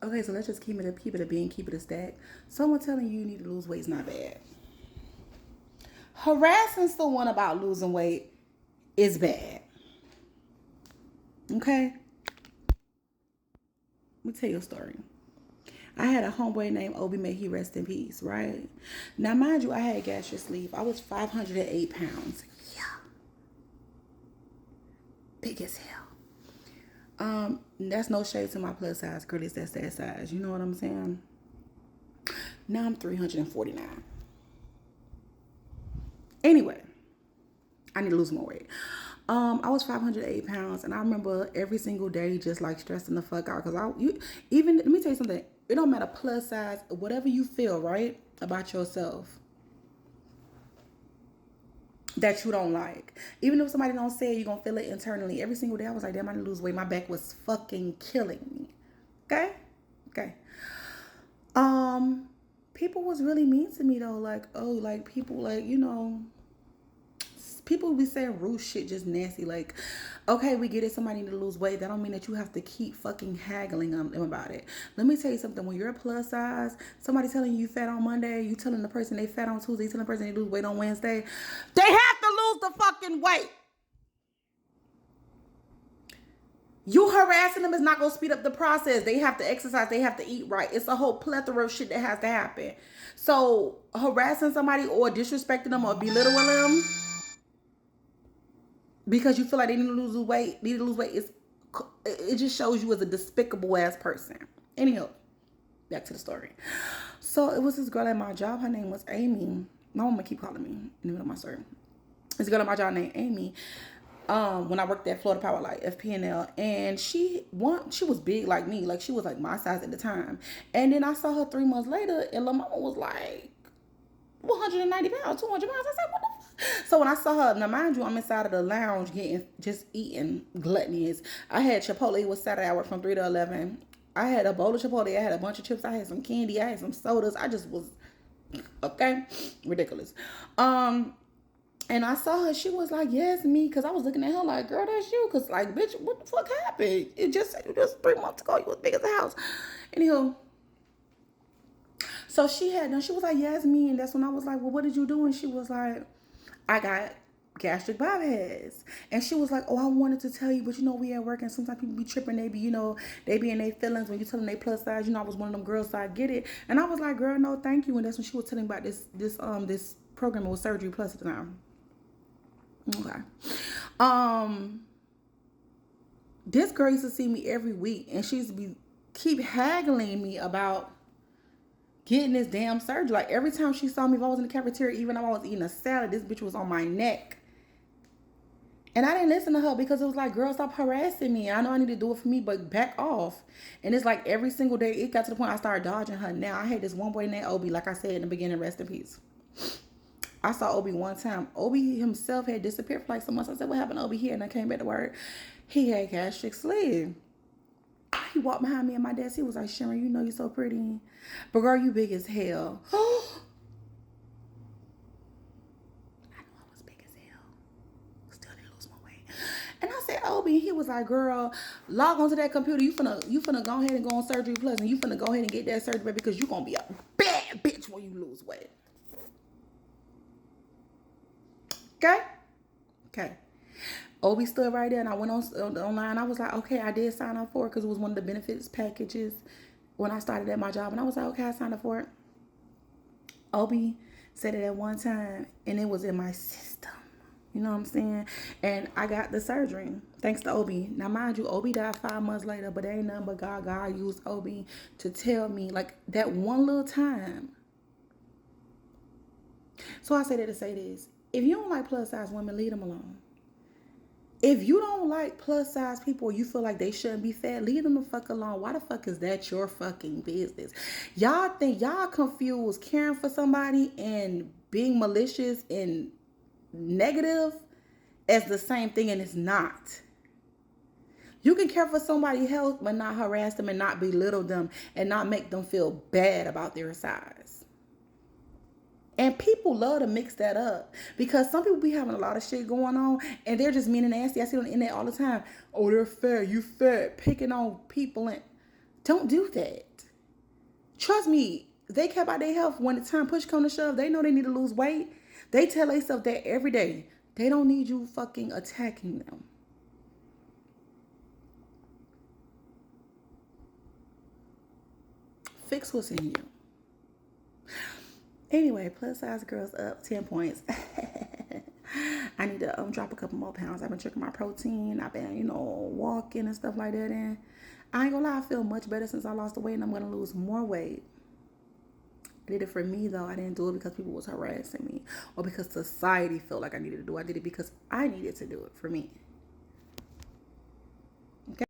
Okay, so let's just keep it a bean, keep it a stack. Someone telling you need to lose weight is not bad. Harassing someone about losing weight is bad. Okay? Let me tell you a story. I had a homeboy named Obi, may he rest in peace, right? Now, mind you, I had gastric sleeve. I was 508 pounds. Yeah. Big as hell. That's no shade to my plus size girlies. That's that size. You know what I'm saying? Now I'm 349. Anyway, I need to lose more weight. I was 508 pounds, and I remember every single day just like stressing the fuck out because even let me tell you something. It don't matter plus size, whatever you feel right about yourself that you don't like. Even if somebody don't say it, you're gonna feel it internally. Every single day I was like, damn, I need to lose weight. My back was fucking killing me. Okay? Okay. People was really mean to me though. Like, oh, like people like, people be saying rude shit, just nasty. Like, okay, we get it. Somebody need to lose weight. That don't mean that you have to keep fucking haggling them about it. Let me tell you something. When you're a plus size, somebody telling you fat on Monday, you telling the person they fat on Tuesday, you telling the person they lose weight on Wednesday, they have to lose the fucking weight. You harassing them is not going to speed up the process. They have to exercise. They have to eat right. It's a whole plethora of shit that has to happen. So harassing somebody or disrespecting them or belittling them because you feel like they need to lose weight, it just shows you as a despicable ass person. Anyhow, back to the story. So it was this girl at my job. Her name was Amy. My mama keep calling me in the middle of my story. This girl at my job named Amy. When I worked at Florida Power Light, FPNL, and she was big like me, like she was like my size at the time. And then I saw her 3 months later, and La Mama was like 190 pounds, 200 pounds. I said, what the fuck? So when I saw her, now mind you, I'm inside of the lounge just eating gluttonies. I had Chipotle. It was Saturday. I worked from 3 to 11. I had a bowl of Chipotle. I had a bunch of chips. I had some candy. I had some sodas. I just was, okay, ridiculous. And I saw her, she was like, yes, me, because I was looking at her like, girl, that's you. Because, like, bitch, what the fuck happened? It just 3 months ago, you was big as a house. Anywho, so she was like, yes, me. And that's when I was like, well, what did you do? And she was like, I got gastric bypass. And she was like, oh, I wanted to tell you, but we at work and sometimes people be tripping. They be, they be in their feelings when you tell them they plus size. I was one of them girls, so I get it. And I was like, girl, no, thank you. And that's when she was telling me about this program with Surgery Plus at the time. Okay. This girl used to see me every week, and she used to keep haggling me about getting this damn surgery. Like every time she saw me, if I was in the cafeteria, even if I was eating a salad, this bitch was on my neck. And I didn't listen to her because it was like, girl, stop harassing me. I know I need to do it for me, but back off. And it's like every single day, it got to the point I started dodging her. Now I had this one boy named Obi, like I said in the beginning, rest in peace. I saw Obi one time. Obi himself had disappeared for like some months. I said, what happened to Obi here? And I came back to work. He had gastric sleeve. He walked behind me at my desk. He was like, Sharon, you're so pretty. But girl, you big as hell. I know I was big as hell. Still didn't lose my weight. And I said, Obi, he was like, girl, log onto that computer. You finna go ahead and go on Surgery Plus, and you finna go ahead and get that surgery because you gonna be a bad bitch when you lose weight. Okay. Obi stood right there, and I went online. I was like, okay, I did sign up for it because it was one of the benefits packages when I started at my job. And I was like, okay, I signed up for it. Obi said it at one time, and it was in my system. You know what I'm saying? And I got the surgery thanks to Obi. Now, mind you, Obi died 5 months later, but there ain't nothing but God. God used Obi to tell me, like, that one little time. So I say that to say this. If you don't like plus size women, leave them alone. If you don't like plus size people or you feel like they shouldn't be fat, leave them the fuck alone. Why the fuck is that your fucking business? Y'all confuse caring for somebody and being malicious and negative as the same thing, and it's not. You can care for somebody's health but not harass them and not belittle them and not make them feel bad about their size. And people love to mix that up because some people be having a lot of shit going on and they're just mean and nasty. I see on the internet all the time. Oh, they're fat. You fat. Picking on people. And don't do that. Trust me, they care about their health. When the time push come to shove, they know they need to lose weight. They tell themselves that every day. They don't need you fucking attacking them. Fix what's in you. Anyway, plus size girls up 10 points. I need to drop a couple more pounds. I've been checking my protein. I've been, walking and stuff like that. And I ain't gonna lie, I feel much better since I lost the weight, and I'm gonna lose more weight. I did it for me though. I didn't do it because people was harassing me or because society felt like I needed to do it. I did it because I needed to do it for me.